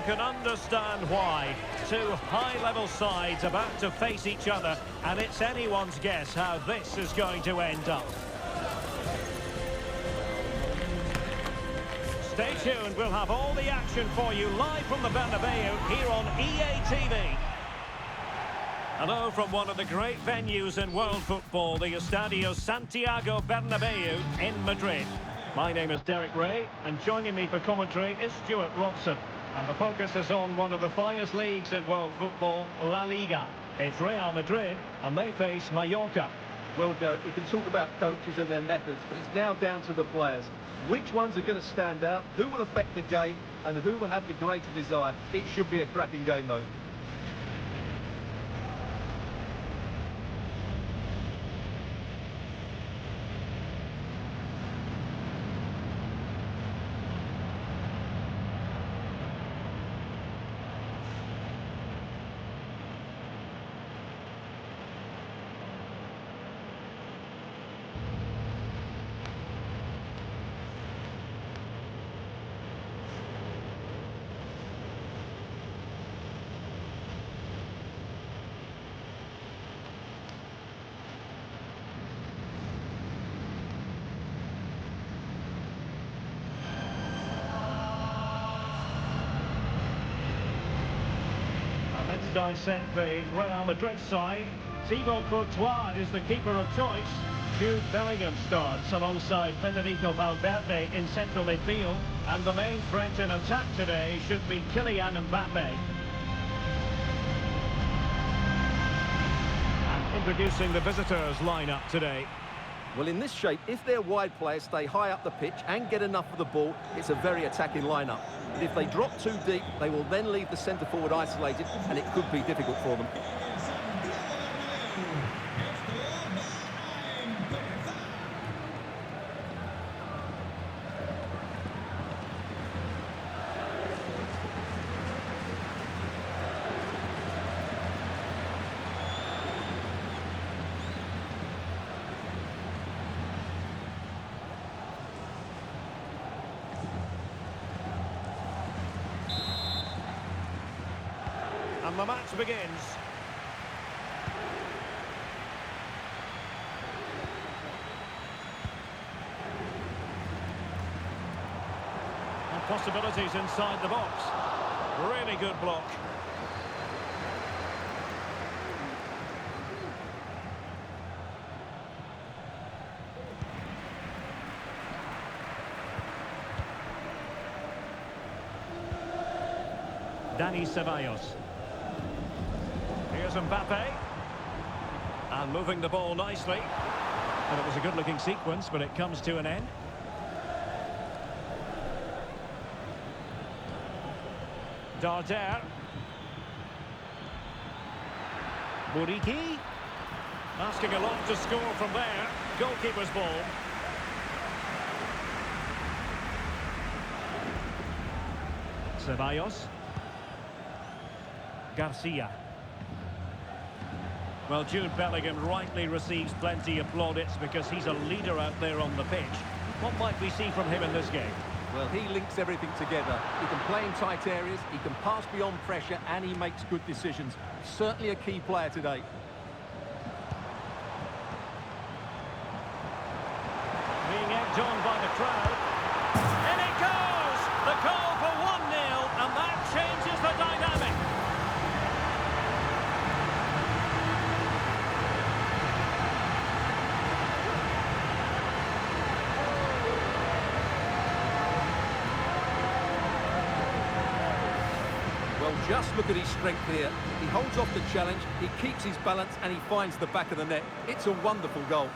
can understand why. Two high-level sides about to face each other, and it's anyone's guess how this is going to end up. Stay tuned, we'll have all the action for you live from the Bernabeu here on EA TV. Hello from one of the great venues in world football, the Estadio Santiago Bernabeu in Madrid. My name is Derek Ray, and joining me for commentary is Stuart Robson. And the focus is on one of the finest leagues in world football, La Liga. It's Real Madrid, and they face Mallorca. Well, Derek, we can talk about coaches and their methods, but it's now down to the players. Which ones are going to stand out, who will affect the game, and who will have the greater desire? It should be a cracking game, though. Let's dissect the Real Madrid side. Thibaut Courtois is the keeper of choice. Jude Bellingham starts alongside Federico Valverde in central midfield. And the main threat in attack today should be Kylian Mbappe. And introducing the visitors lineup today. Well, in this shape, if their wide players stay high up the pitch and get enough of the ball, it's a very attacking lineup. But if they drop too deep, they will then leave the centre-forward isolated, and it could be difficult for them. And the match begins. And possibilities inside the box. Really good block. Dani Ceballos. Here's Mbappe. And moving the ball nicely. And it was a good-looking sequence, but it comes to an end. Darder. Muriqi. Asking a lot to score from there. Goalkeeper's ball. Ceballos. Garcia. Well, Jude Bellingham rightly receives plenty of plaudits because he's a leader out there on the pitch. What might we see from him in this game? Well, he links everything together. He can play in tight areas, he can pass beyond pressure, and he makes good decisions. Certainly a key player today. Being egged on by the crowd. In it goes! The goal for 1-0, and that changes the dynamic. Well, just look at his strength here. He holds off the challenge, he keeps his balance, and he finds the back of the net. It's a wonderful goal.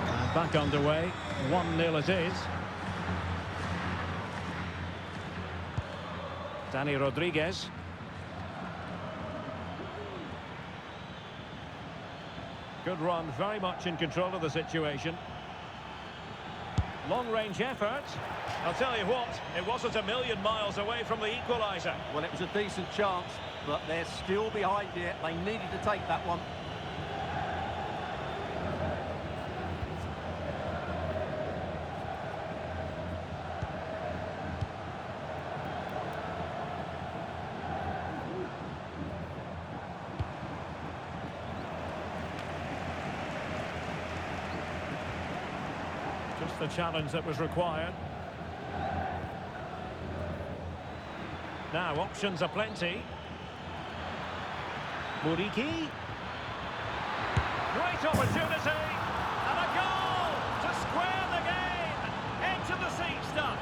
And back underway, 1-0 it is. Dani Rodriguez. Good run, very much in control of the situation. Long-range effort. I'll tell you what, it wasn't a million miles away from the equaliser. Well, it was a decent chance, but they're still behind here. They needed to take that one. Just the challenge that was required. Now, options are plenty. Muriqi. Great opportunity. And a goal to square the game. Edge of the seat stuff.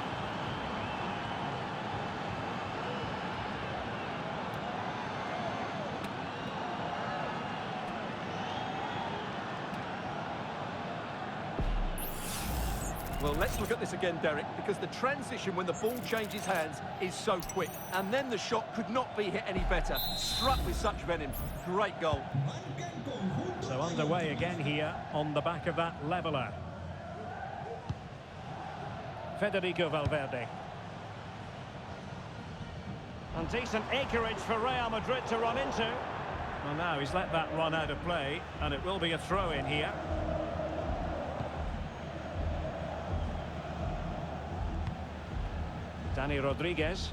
Well, let's look at this again, Derek, because the transition when the ball changes hands is so quick. And then the shot could not be hit any better. Struck with such venom. Great goal. So underway again here on the back of that leveller. Federico Valverde. And decent acreage for Real Madrid to run into. Well, now he's let that run out of play, and it will be a throw-in here. Dani Rodriguez.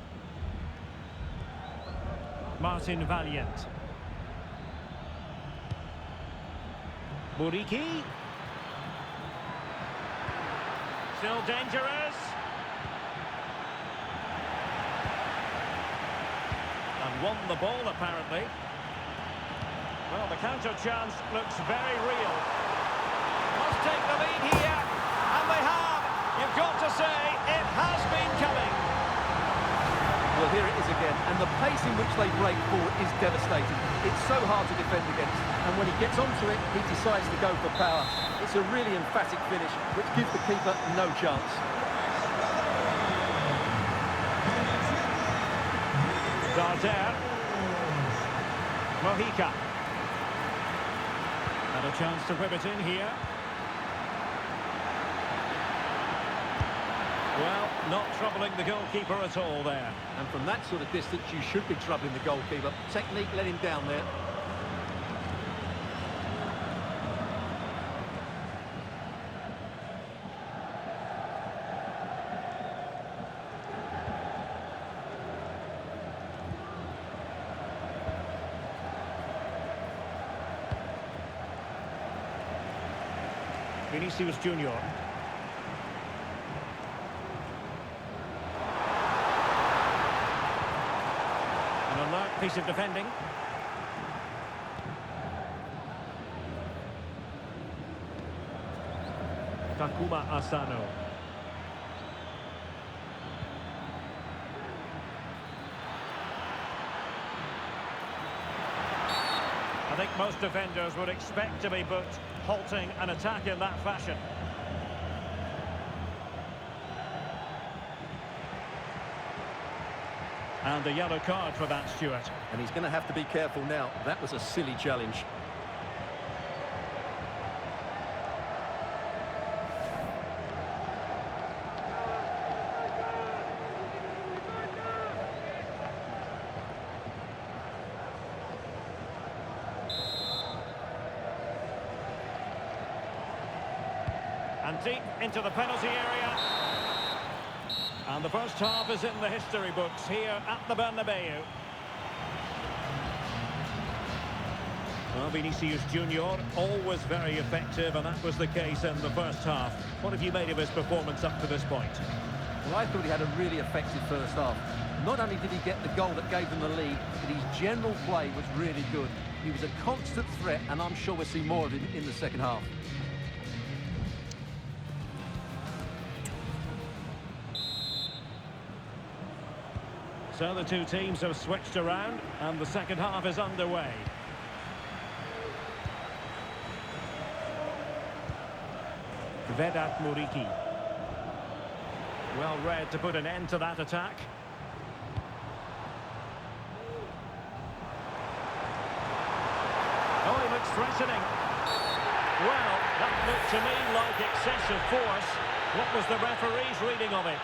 Martin Valiant. Muriqi. Still dangerous. And won the ball, apparently. Well, the counter chance looks very real. Must take the lead here. And they have. You've got to say, it has been coming. Well, here it is again, and the pace in which they break forward is devastating. It's so hard to defend against, and when he gets onto it, he decides to go for power. It's a really emphatic finish, which gives the keeper no chance. Darder. Mojica. And a chance to whip it in here. Well, not troubling the goalkeeper at all there. And from that sort of distance, you should be troubling the goalkeeper. Technique let him down there. Vinicius Junior. An alert piece of defending. Takuma Asano. I think most defenders would expect to be booked, halting an attack in that fashion. And a yellow card for that, Stuart. And he's going to have to be careful now. That was a silly challenge. And deep into the penalty area. And the first half is in the history books here at the Bernabeu. Well, Vinicius Junior, always very effective, and that was the case in the first half. What have you made of his performance up to this point? Well, I thought he had a really effective first half. Not only did he get the goal that gave them the lead, but his general play was really good. He was a constant threat, and I'm sure we'll see more of him in the second half. So the two teams have switched around, and the second half is underway. Vedat Muriqi. Well read to put an end to that attack. Oh, he looks threatening. Well, that looked to me like excessive force. What was the referee's reading of it?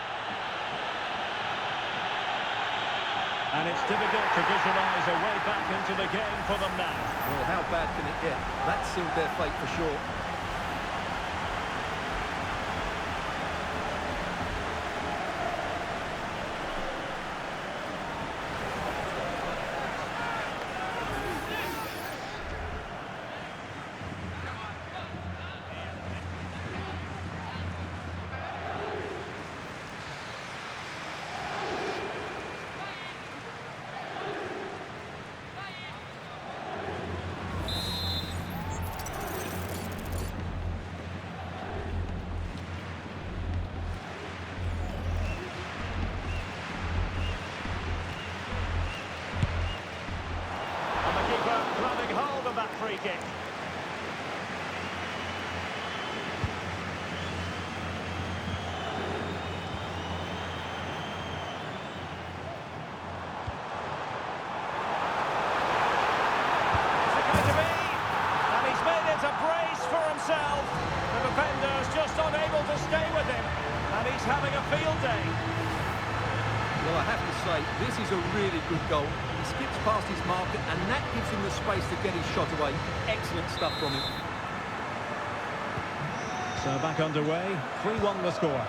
And it's difficult to visualise a way back into the game for them now. Well, how bad can it get? That sealed their fate for sure. Grabbing hold of that free kick. Is it going to be? And he's made it a brace for himself. The defender's just unable to stay with him. And he's having a field day. Well, I have to say, this is a really good goal. He skips past his marker, and that gives him the space to get his shot away. Excellent stuff from him. So back underway, 3-1 the score.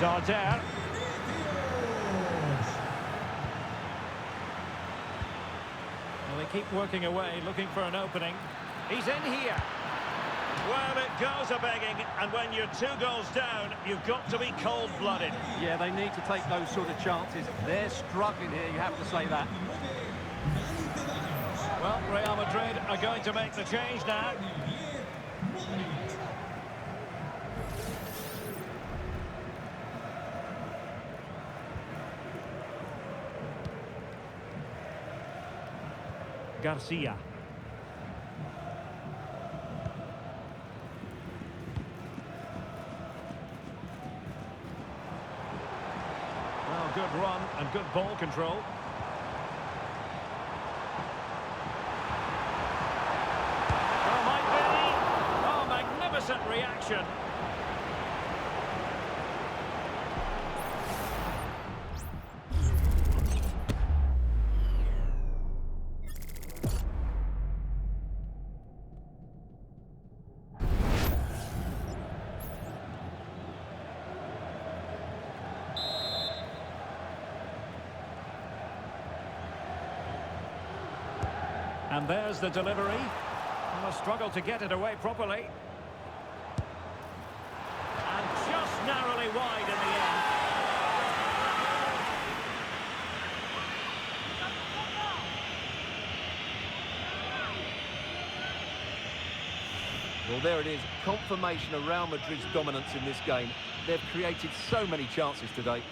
Darder. Well, they keep working away, looking for an opening. He's in here. Well, it goes a-begging, and when you're 2 goals down, you've got to be cold-blooded. Yeah, they need to take those sort of chances. They're struggling here, you have to say that. Well, Real Madrid are going to make the change now. Garcia. Well, good run and good ball control. Oh, might be. Oh, magnificent reaction. And there's the delivery. And a struggle to get it away properly. And just narrowly wide in the end. Well, there it is. Confirmation of Real Madrid's dominance in this game. They've created so many chances today.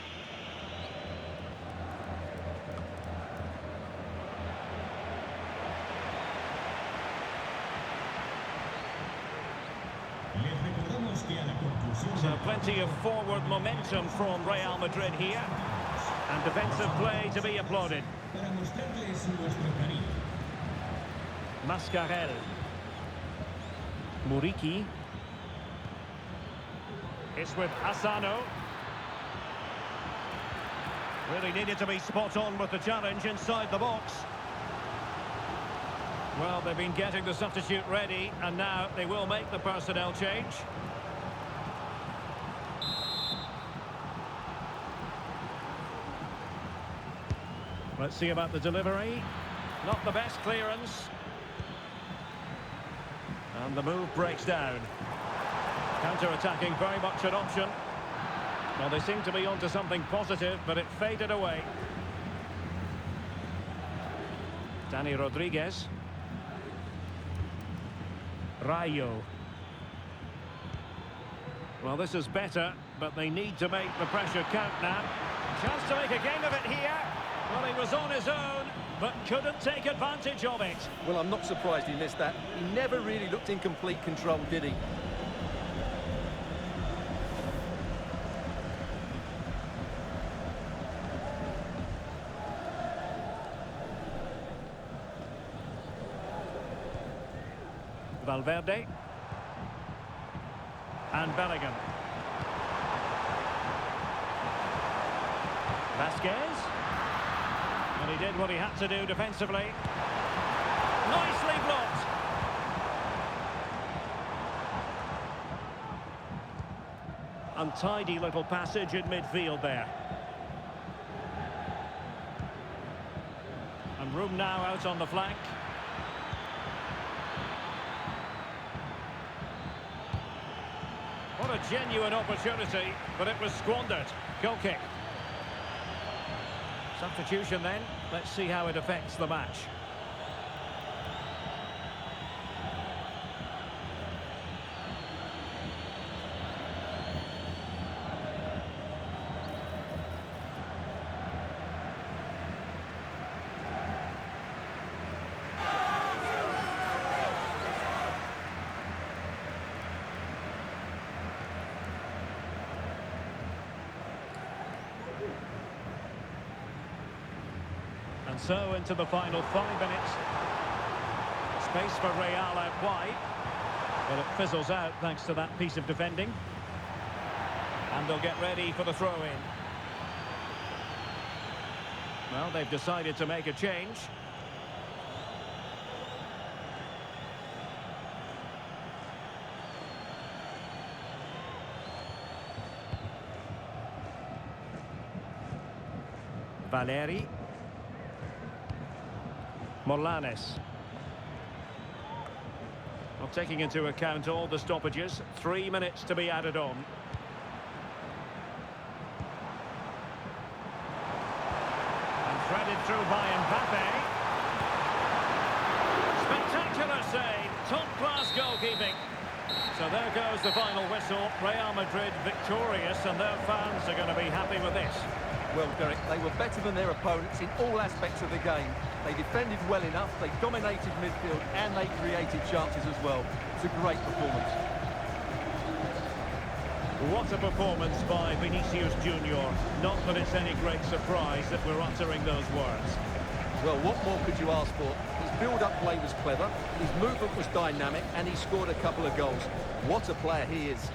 So plenty of forward momentum from Real Madrid here. And defensive play to be applauded. Mascarell. Muriqi. It's with Asano. Really needed to be spot on with the challenge inside the box. Well, they've been getting the substitute ready, and now they will make the personnel change. Let's see about the delivery. Not the best clearance. And the move breaks down. Counter-attacking, very much an option. Well, they seem to be onto something positive, but it faded away. Dani Rodriguez. Rayo. Well, this is better, but they need to make the pressure count now. Chance to make a game of it here. Well, he was on his own, but couldn't take advantage of it. Well, I'm not surprised he missed that. He never really looked in complete control, did he? Valverde. and Bellingham. Vasquez. And he did what he had to do defensively. Nicely blocked. Untidy little passage in midfield there. And room now out on the flank. What a genuine opportunity, but it was squandered. Goal kick. Substitution then. Let's see how it affects the match. And so into the final 5 minutes. Space for Real out wide. But it fizzles out thanks to that piece of defending. And they'll get ready for the throw-in. Well, they've decided to make a change. Valeri. Morlanes. Well, taking into account all the stoppages, 3 minutes to be added on. And threaded through by Mbappe. Spectacular save, top-class goalkeeping. So there goes the final whistle. Real Madrid victorious, and their fans are going to be happy with this. Well, Derek, they were better than their opponents in all aspects of the game. They defended well enough, they dominated midfield, and they created chances as well. It's a great performance. What a performance by Vinicius Junior. Not that it's any great surprise that we're uttering those words. Well, what more could you ask for? His build-up play was clever, his movement was dynamic, and he scored a couple of goals. What a player he is.